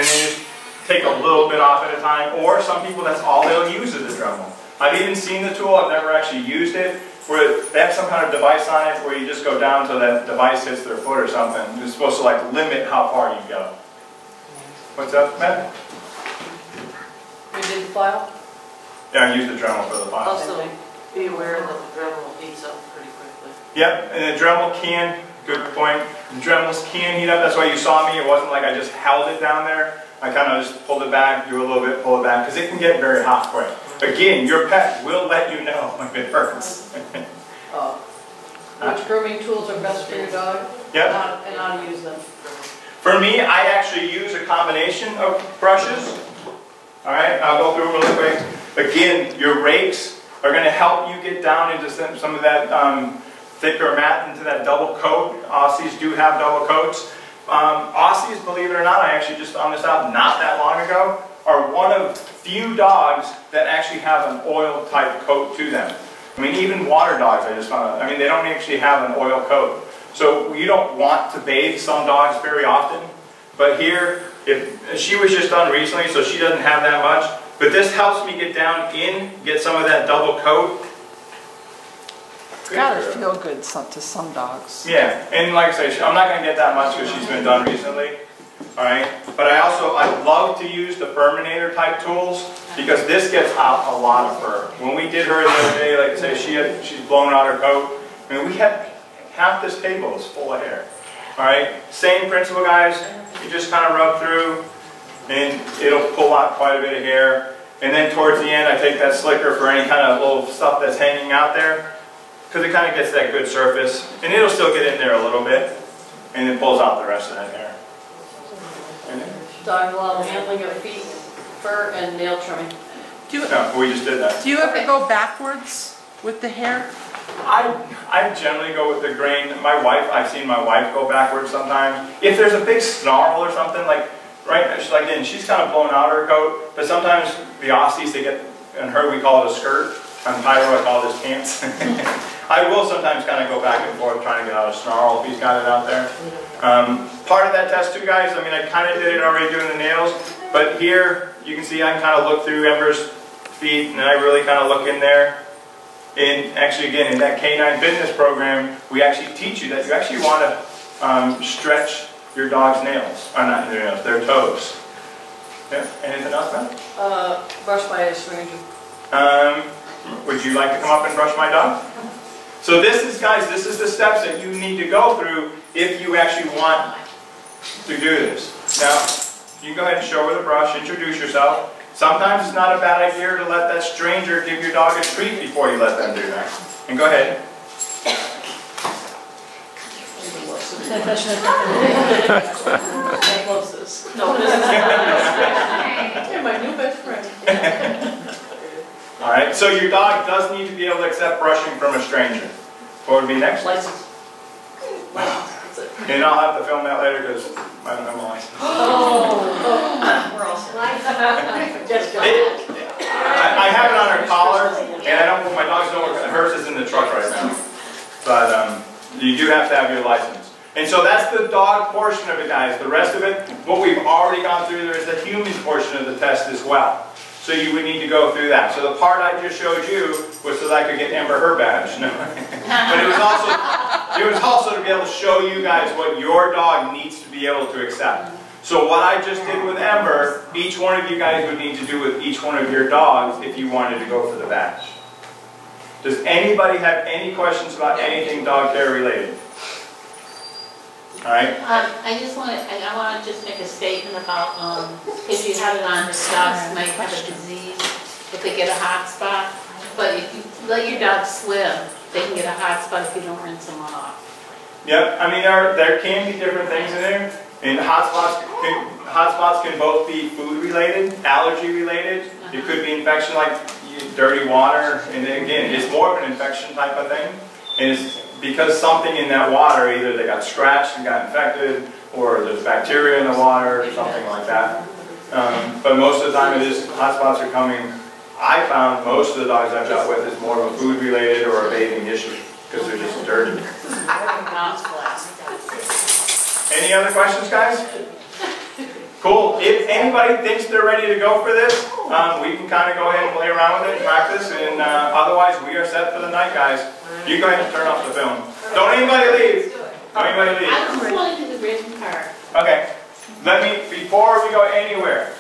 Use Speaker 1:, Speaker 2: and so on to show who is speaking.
Speaker 1: and then just take a little bit off at a time, or some people that's all they'll use is a Dremel. I've even seen the tool, I've never actually used it, where they have some kind of device on it where you just go down till that device hits their foot or something. It's supposed to like limit how far you go. What's up, Matt?
Speaker 2: You did the file?
Speaker 1: Yeah, I use the Dremel for the file.
Speaker 2: Also, be aware that the Dremel heats up pretty quickly.
Speaker 1: Yep, and the Dremel can, good point, the Dremels can heat up. That's why you saw me. It wasn't like I just held it down there. I kind of just pulled it back, do a little bit, pull it back, because it can get very hot quick. Again, your pet will let you know if it hurts.
Speaker 2: Which grooming tools are best for your dog?
Speaker 1: Yep.
Speaker 2: And how to use them?
Speaker 1: For me, I actually use a combination of brushes. Alright, I'll go through them really quick. Again, your rakes are going to help you get down into some of that thicker mat, into that double coat. Aussies do have double coats. Aussies, believe it or not, I actually just found this out not that long ago, are one of few dogs that actually have an oil type coat to them. I mean, even water dogs, I just found out, I mean, they don't actually have an oil coat. So you don't want to bathe some dogs very often. But here, if she was just done recently, so she doesn't have that much. But this helps me get down in, get some of that double coat.
Speaker 3: Gotta feel good to some dogs.
Speaker 1: Yeah, and like I say, I'm not going to get that much because she's been done recently. Alright, but I love to use the Furminator type tools because this gets out a lot of fur. When we did her the other day, like I say, she's blown out her coat. I mean, we had half this table is full of hair. Alright, same principle, guys. You just kind of rub through and it'll pull out quite a bit of hair. And then towards the end, I take that slicker for any kind of little stuff that's hanging out there because it kind of gets that good surface. And it'll still get in there a little bit and it pulls out the rest of that hair.
Speaker 2: Dog love handling of feet, fur, and nail trimming.
Speaker 1: No, we just did that.
Speaker 3: Do you ever go backwards with the hair?
Speaker 1: I generally go with the grain. I've seen my wife go backwards sometimes. If there's a big snarl or something, like, right, again, she's kind of blown out her coat, but sometimes the Aussies, they get, in her we call it a skirt. On Pyro, I call it his pants. I will sometimes kind of go back and forth trying to get out a snarl if he's got it out there. Part of that test too, guys, I mean, I kind of did it already doing the nails, but here you can see I can kind of look through Ember's feet and I really kind of look in there. And actually, again, in that K9 fitness program, we actually teach you that you actually want to stretch your dog's nails, or not their nails, their toes. Yeah. Anything else, man?
Speaker 2: Brush by a stranger.
Speaker 1: Would you like to come up and brush my dog? So this is, guys, this is the steps that you need to go through if you actually want to do this. Now, you can go ahead and show her the brush, introduce yourself. Sometimes it's not a bad idea to let that stranger give your dog a treat before you let them do that. And go ahead.
Speaker 2: No, this is my new best friend.
Speaker 1: Alright, so your dog does need to be able to accept brushing from a stranger. What would be next?
Speaker 2: License. That's it.
Speaker 1: And I'll have to film that later because I don't have my license.
Speaker 2: We're all set.
Speaker 1: I have it on her collar, and I don't. My dogs don't work. Hers is in the truck right now, but you do have to have your license. And so that's the dog portion of it, guys. The rest of it, what we've already gone through, there is the human portion of the test as well. So you would need to go through that. So the part I just showed you was so that I could get Ember her badge. No. But it was also to be able to show you guys what your dog needs to be able to accept. So what I just did with Ember, each one of you guys would need to do with each one of your dogs if you wanted to go for the badge. Does anybody have any questions about anything dog care related? All right.
Speaker 4: I want to just make a statement about if you have it on, the dogs might have a disease if they get a hot spot. But if you let your dog swim, they can get a hot spot if you don't rinse them off.
Speaker 1: Yep. I mean, there can be different things in there. And hot spots can both be food related, allergy related. It could be infection like dirty water, and then again, it's more of an infection type of thing. And it's because something in that water, either they got scratched and got infected, or there's bacteria in the water, or something like that. But most of the time it is, hot spots are coming. I found most of the dogs I've dealt with is more of a food related or a bathing issue, because they're just dirty. Any other questions, guys? Cool. If anybody thinks they're ready to go for this, we can kind of go ahead and play around with it and practice, and otherwise we are set for the night, guys. You go ahead and turn off the film. Don't anybody leave. Don't anybody leave.
Speaker 4: I just want to do the written part.
Speaker 1: Okay. Before we go anywhere,